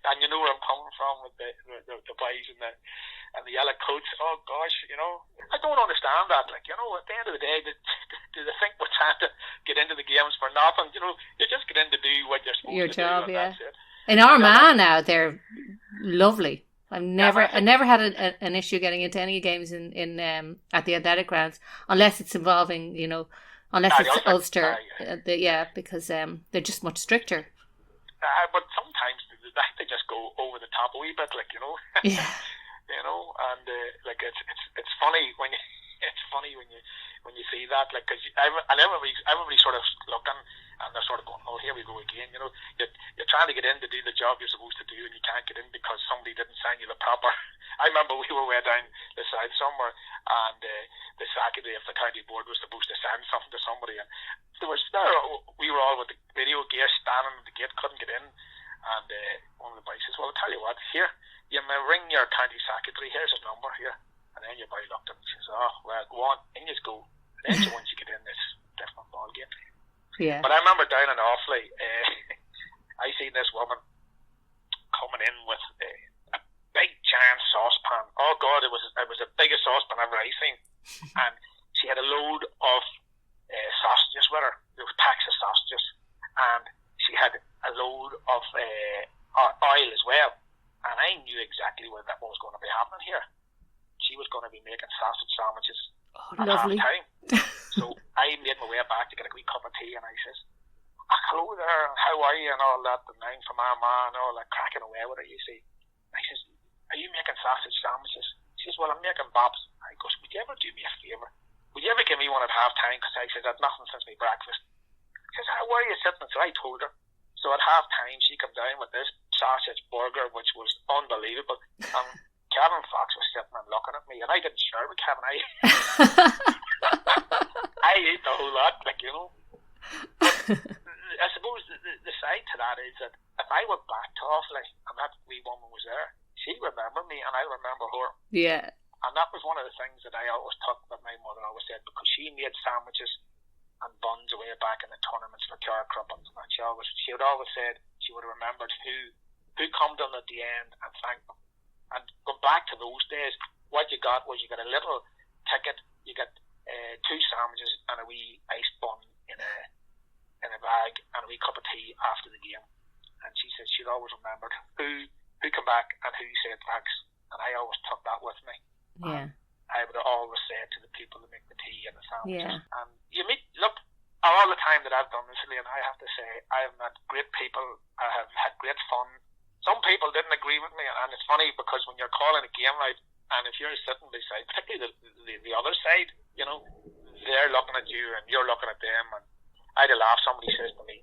And you know where I'm coming from with the boys and the yellow coats. Oh gosh, you know, I don't understand that. Like, you know, at the end of the day, do they think we're trying to get into the games for nothing? You know, you just get in to do what you're supposed Your to job, do. yeah. In Armagh now, they're lovely. I never had an issue getting into any games in at the athletic grounds, unless it's involving, you know, unless it's Ulster. Because they're just much stricter. But sometimes they just go over the top a wee bit, like, you know. Yeah. You know, and like it's funny when you see that, like, because everybody's sort of looking, and they're sort of going, oh, here we go again. You know, you're trying to get in to do the job you're supposed to do, and you can't get in because somebody didn't sign you the proper. I remember we were way down the south somewhere, and the secretary of the county board was supposed to send something to somebody, and we were all with the radio gear standing at the gate, couldn't get in. And one of the boys says, well, I'll tell you what, here, you may ring your county secretary, here's his number here. And then your boy looked at him and says, oh, well, go on, in you go. And then once you get in, it's a different ball game. Yeah. But I remember down in Offaly, I seen this woman coming in with a big giant saucepan. Oh God, it was the biggest saucepan I've ever seen. And she had a load of sausages with her. There was packs of sausages, and she had a load of oil as well. And I knew exactly what was going to be happening here. She was going to be making sausage sandwiches at half time. So I made my way back to get a wee cup of tea, and I says, hello there, how are you, and all that, and I'm from Armagh and all that, cracking away with her, you see. I says, are you making sausage sandwiches? She says, well, I'm making bobs. I goes, would you ever do me a favour? Would you ever give me one at half time? Because I said, I've nothing since my breakfast. She says, how are you sitting? So I told her. So at half time, she came down with this sausage burger, which was unbelievable. And Kevin Fox was sitting and looking at me, and I didn't share with Kevin. I ate the whole lot, like, you know. I suppose the side to that is that if I went back to Offaly and that wee woman was there, she'd remember me and I remember her. Yeah. And that was one of the things that I always took that my mother always said, because she made sandwiches and buns away back in the tournaments for Carcruppins, and she would always said she would have remembered who come down at the end and thanked them. And going back to those days, what you got was you got a little ticket, you got 2 sandwiches and a wee iced bun in a bag and a wee cup of tea after the game. And she said she'd always remembered who came back and who said thanks. And I always took that with me. Yeah. I would always say to the people that make the tea and the sandwiches. Yeah. And you meet, look, all the time that I've done this, and I have to say, I have met great people. I have had great fun. Some people didn't agree with me, and it's funny because when you're calling a game out, and if you're sitting beside, particularly the other side, you know, they're looking at you and you're looking at them, and I had a laugh. Somebody says to me,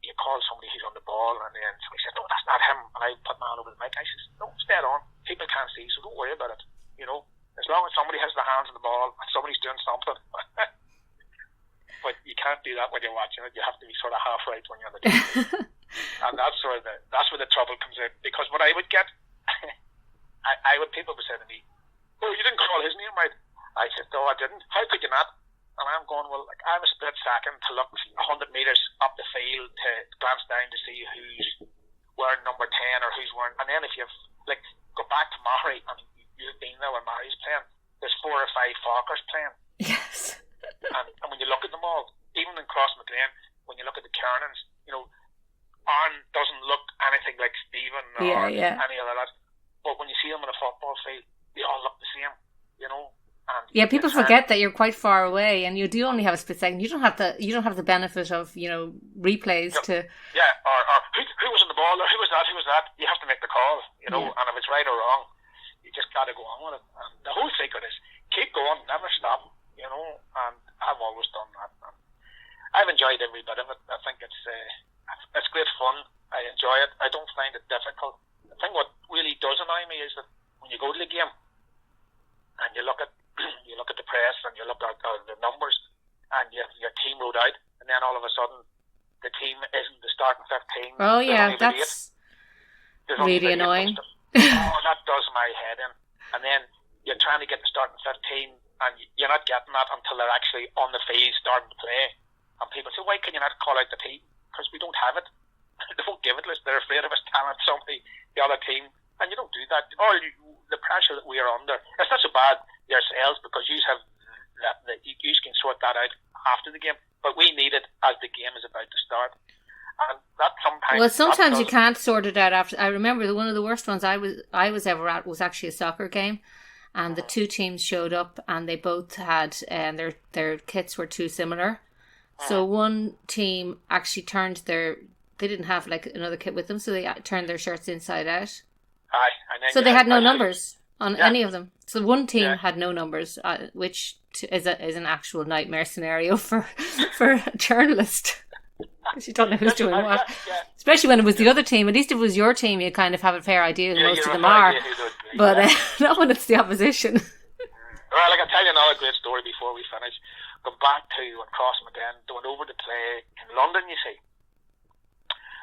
you call somebody who's on the ball, and then somebody says, no, that's not him, and I put my hand over the mic. I says, no, it's dead on. People can't see, so don't worry about it. You know, as long as somebody has their hands on the ball and somebody's doing something. But you can't do that when you're watching it. You have to be sort of half right when you're on the TV. And that's where the trouble comes in. Because what I would get, people would say to me, well, you didn't call his name right. I said, no, I didn't. How could you not? And I'm going, well, like, I have a split second to look 100 metres up the field to glance down to see who's wearing number 10 or who's wearing. And then if you've, like, go back to Murray, and you've been there when Murray's playing, there's 4 or 5 Falkers playing. Yes. And when you look at them all, even in Crossmaglen, when you look at the Kernans, you know, Aaron doesn't look anything like Stephen or any other lad. But when you see them in a football field, they all look the same, you know. And yeah, people forget that you're quite far away, and you do only have a split second. You don't have the benefit of, you know, replays to. Yeah, or who was on the ball, or who was that? You have to make the call, you know. And if it's right or wrong, you just got to go on with it. And the whole secret is keep going, never stop, you know. And I've always done that. And I've enjoyed every bit of it. I think it's great fun. I enjoy it. I don't find it difficult. The thing what really does annoy me is that when you go to the game and you look at the press and you look at the numbers and your team rode out, and then all of a sudden the team isn't the starting 15. Oh yeah, that's really annoying. Oh, that does my head in. And then you're trying to get the starting 15 and you're not getting that until they're actually on the field starting to play. And people say, why can you not call out the team? Because we don't have it. They won't give it to us. They're afraid of us telling somebody, the other team. And you don't do that. The pressure that we are under, it's not so bad yourselves because you have you can sort that out after the game. But we need it as the game is about to start. And that sometimes... Well, sometimes you can't sort it out after. I remember one of the worst ones I was ever at was actually a soccer game. And the two teams showed up and they both had, their kits were too similar. So one team actually they didn't have like another kit with them, so they turned their shirts inside out. So they had no numbers on any of them. So one team had no numbers, which is an actual nightmare scenario for a journalist. Because you don't know who's doing what. Especially when it was the other team. At least if it was your team, you kind of have a fair idea who most of them are. But not when it's the opposition. Well, I can tell you another great story before we finish. Go back to when Crossmaglen went over to play in London, you see.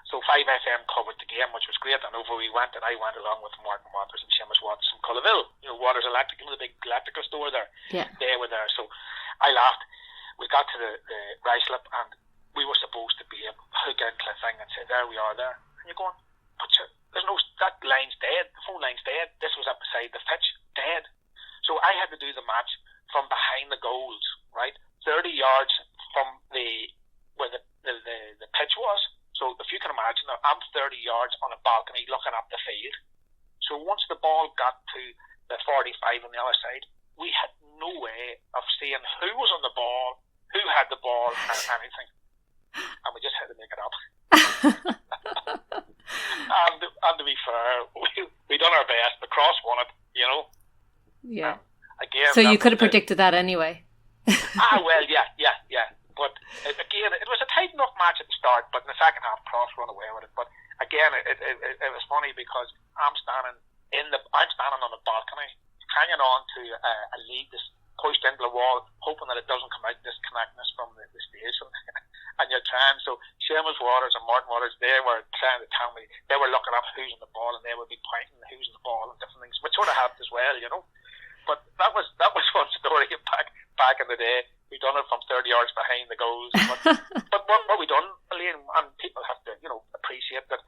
So 5FM covered the game, which was great, and over we went, and I went along with Martin Waters and Seamus Watts from Killeavy. You know, Waters Electrical, the big electrical store there. Yeah. They were there, so I laughed. We got to the Ryslip, and we were supposed to be a hook in thing and say, there we are there. And you're going, but there's no, that line's dead, the phone line's dead. This was up beside the pitch, dead. So I had to do the match from behind the goals, right? 30 yards from where the pitch was. So if you can imagine, I'm 30 yards on a balcony looking up the field. So once the ball got to the 45 on the other side, we had no way of seeing who was on the ball, who had the ball, and anything. And we just had to make it up. and to be fair, we done our best. The Cross won it, you know. Yeah. Again, so you could have predicted that anyway. Well, yeah. But again, it was a tight enough match at the start, but in the second half, Cross run away with it. But again, it was funny because I'm standing on the balcony, hanging on to a lead that's pushed into the wall, hoping that it doesn't come out, disconnecting us from the station. And you're trying. So Seamus Waters and Martin Waters, they were trying to tell me, they were looking up who's on the ball, and they would be pointing who's on the ball and different things, which sort of helped as well, you know. But that was one story back in the day. We done it from 30 yards behind the goals. But what we done, Elaine, and people have to, you know, appreciate that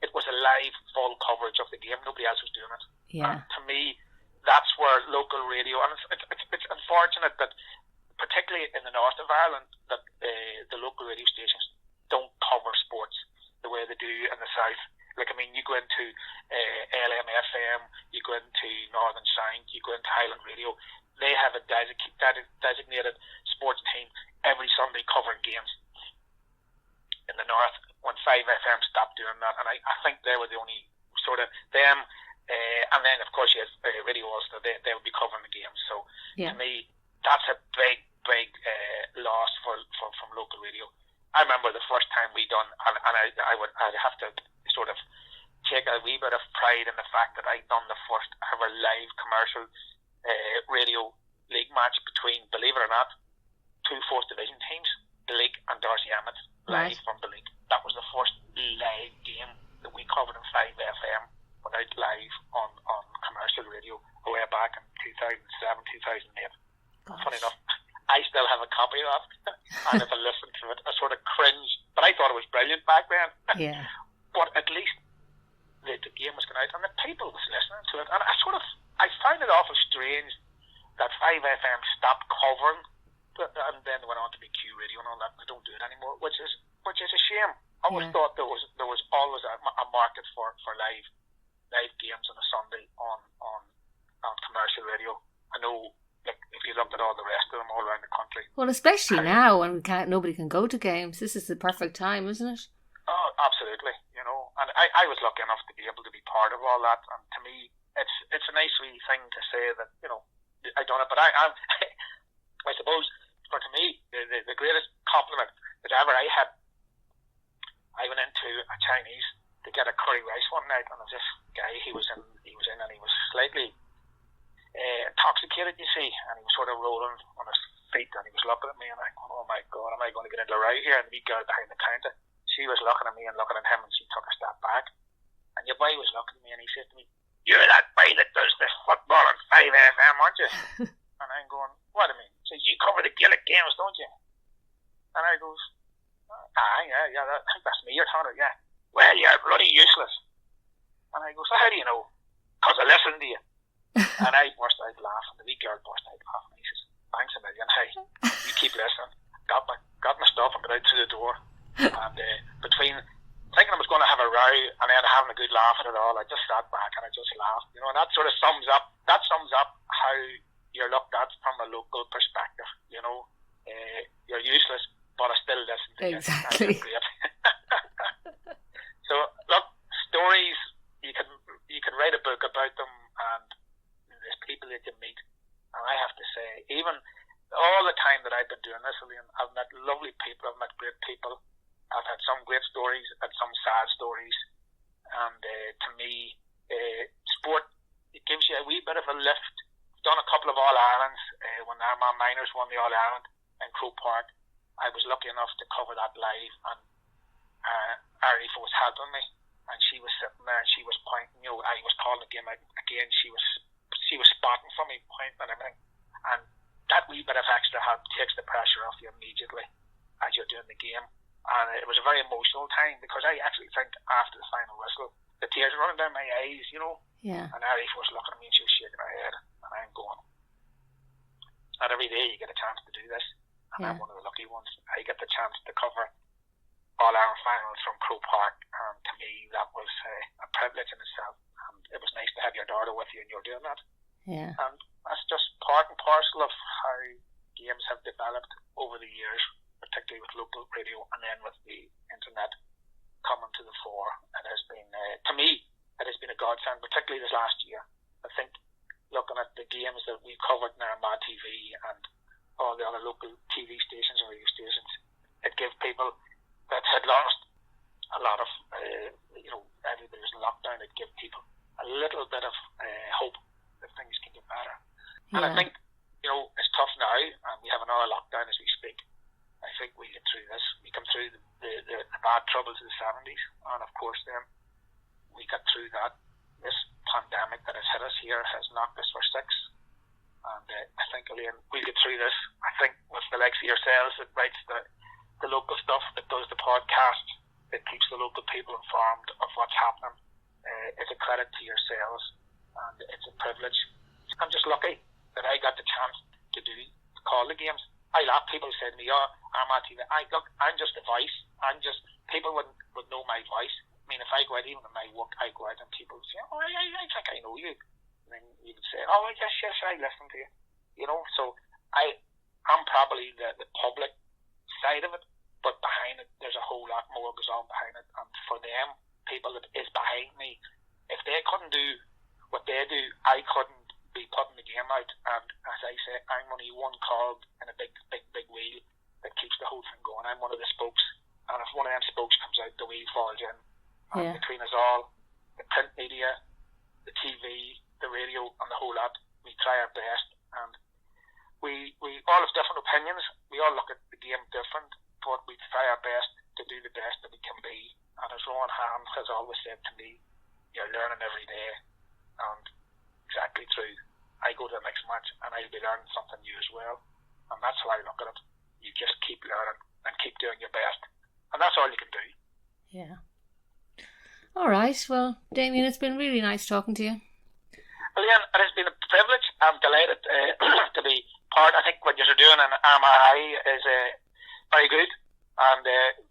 it was a live, full coverage of the game. Nobody else was doing it. Yeah. And to me, that's where local radio, and it's unfortunate that, particularly in the north of Ireland, that the local radio stations don't cover sports the way they do in the south. Like, I mean, you go into LMFM, you go into Northern Sound, you go into Highland Radio, they have a designated sports team every Sunday covering games. In the north, when 5FM stopped doing that, and I think they were the only sort of them, and then of course you have Radio Ulster, they would be covering the games. So to me, that's a big loss from local radio. I remember the first time we done, and I'd have to sort of take a wee bit of pride in the fact that I'd done the first ever live commercial radio league match between, believe it or not, two 4th Division teams, Gaelic and Darcy Emmett, live from Gaelic. That was the first live game that we covered in 5FM without live on commercial radio way back in 2007, 2008. Funny enough, I still have a copy of that, and if I listen to it, I sort of cringe, but I thought it was brilliant back then. Yeah. But at least the game was going out, and the people was listening to it, and I find it awful strange that 5FM stopped covering, and then they went on to be Q Radio and all that. They don't do it anymore, which is a shame. I always thought there was always a market for live games on a Sunday on commercial radio. I know, like, if you looked at all the rest of them all around the country. Well, especially now when nobody can go to games, this is the perfect time, isn't it? Oh, absolutely. You know, and I was lucky enough to be able to be part of all that, and to me, it's a nice wee thing to say that, you know, I done it. But I suppose, to me, the greatest compliment that ever I had, I went into a Chinese to get a curry rice one night, and this guy, he was in, and he was slightly intoxicated, you see, and he was sort of rolling on his feet, and he was looking at me, and I thought, oh my God, am I going to get into a row here? And the wee girl behind the counter, she was looking at me and looking at him, and she took a step back, and your boy was looking at me, and he said to me, "You're that boy that does the football on 5FM, aren't you?" And I'm going, "What do you mean?" He says, "You cover the Gaelic games, don't you?" And I goes, yeah, that's me you're talking about, yeah. "Well, you're bloody useless." And I goes, "So how do you know?" "'Cause I listen to you." And I burst out laughing. The wee girl burst out laughing. He says, "Thanks a million. Hey, you keep listening." Got my stuff and got out through the door. And between thinking I was going to have a row and then having a good laugh at it all, I just sat back and I just laughed. You know, and that sort of sums up how you're looked at from a local perspective. You know, you're useless, but I still listen to you. Exactly. That's great. So look, stories, you can write a book about them, and there's people that you meet. And I have to say, even all the time that I've been doing this, I've met lovely people, I've met great people. I've had some great stories and some sad stories. And to me, sport, it gives you a wee bit of a lift. I've done a couple of All-Irelands. When Armagh Miners won the All-Ireland in Croke Park, I was lucky enough to cover that live. And Arif was helping me, and she was sitting there and she was pointing. I was calling the game out again. She was spotting for me, pointing and everything. And that wee bit of extra help takes the pressure off you immediately as you're doing the game. And it was a very emotional time, because I actually think after the final whistle, the tears were running down my eyes, Yeah. And Arif was looking at me and she was shaking her head, and I'm going, not every day you get a chance to do this, and I'm one of the lucky ones. I get the chance to cover all our finals from Crow Park, and to me that was a privilege in itself, and it was nice to have your daughter with you and you're doing that. Yeah. And that's just part and parcel of how games have developed over the years, particularly with local radio and then with the internet coming to the fore. It has been, to me, it has been a godsend, particularly this last year. I think looking at the games that we covered in Armagh TV and all the other local TV stations and radio stations, it gave people that had lost a lot of, everybody was in lockdown, it gave people a little bit of hope that things can get better. Yeah. And I think, it's tough now, and we have another lockdown as we speak. I think we get through this. We come through the bad troubles of the 70s, and of course then we got through that. This pandemic that has hit us here has knocked us for six, and I think, Elaine, we'll get through this. I think with the likes of yourselves that writes the local stuff, that does the podcast, that keeps the local people informed of what's happening, it's a credit to yourselves, and it's a privilege. I'm just lucky that I got the chance to call the games. I laugh. People say to me, Armagh TV, I'm just a voice. People would know my voice. I mean, if I go out, even in my work, I go out and people say, I think I know you. And then you would say, yes, I listen to you. So I'm probably the public side of it, but behind it, there's a whole lot more goes on behind it. And for them, people that is behind me, if they couldn't do what they do, I couldn't be putting the game out. And as I say, I'm only one cog in a big wheel that keeps the whole thing going. I'm one of the spokes, and if one of them spokes comes out, the wheel falls in. And between us all, the print media, the TV, the radio, and the whole lot, we try our best. And we all have different opinions. We all look at the game different, but we try our best to do the best that we can be. And as Rowan Hand has always said to me, you're learning every day. And exactly true. I go to the next match and I'll be learning something new as well. And that's how I look at it. You just keep learning and keep doing your best. And that's all you can do. Yeah. All right. Well, Damian, it's been really nice talking to you. Well, Ian, it has been a privilege. I'm delighted to be part. I think what you're doing in Armagh is very good. And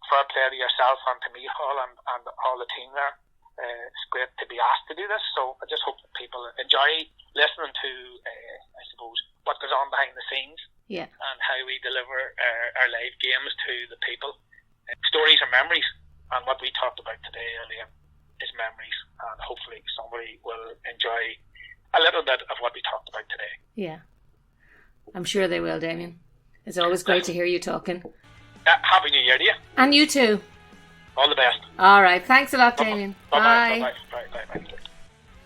fair play to yourself and to Micheal and all the team there. It's great to be asked to do this, so I just hope that people enjoy listening to, I suppose, what goes on behind the scenes, and how we deliver our live games to the people. Stories and memories, and what we talked about today, Liam, is memories, and hopefully somebody will enjoy a little bit of what we talked about today. Yeah, I'm sure they will, Damian. It's always great to hear you talking. Happy New Year to you. And you too. All the best. All right. Thanks a lot, Damian. Bye. Bye.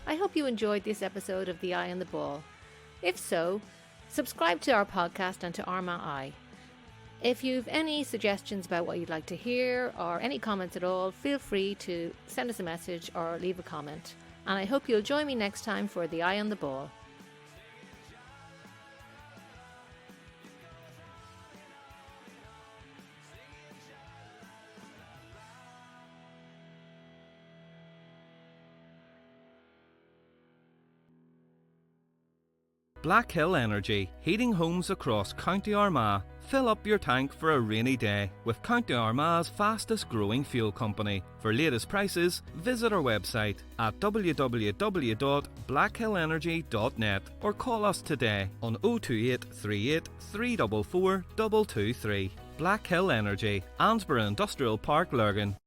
I hope you enjoyed this episode of The Eye on the Ball. If so, subscribe to our podcast and to Armagh Eye. If you've any suggestions about what you'd like to hear or any comments at all, feel free to send us a message or leave a comment. And I hope you'll join me next time for The Eye on the Ball. Black Hill Energy, heating homes across County Armagh. Fill up your tank for a rainy day with County Armagh's fastest growing fuel company. For latest prices, visit our website at www.blackhillenergy.net or call us today on 028 38 344 223. Black Hill Energy, Ansborough Industrial Park, Lurgan.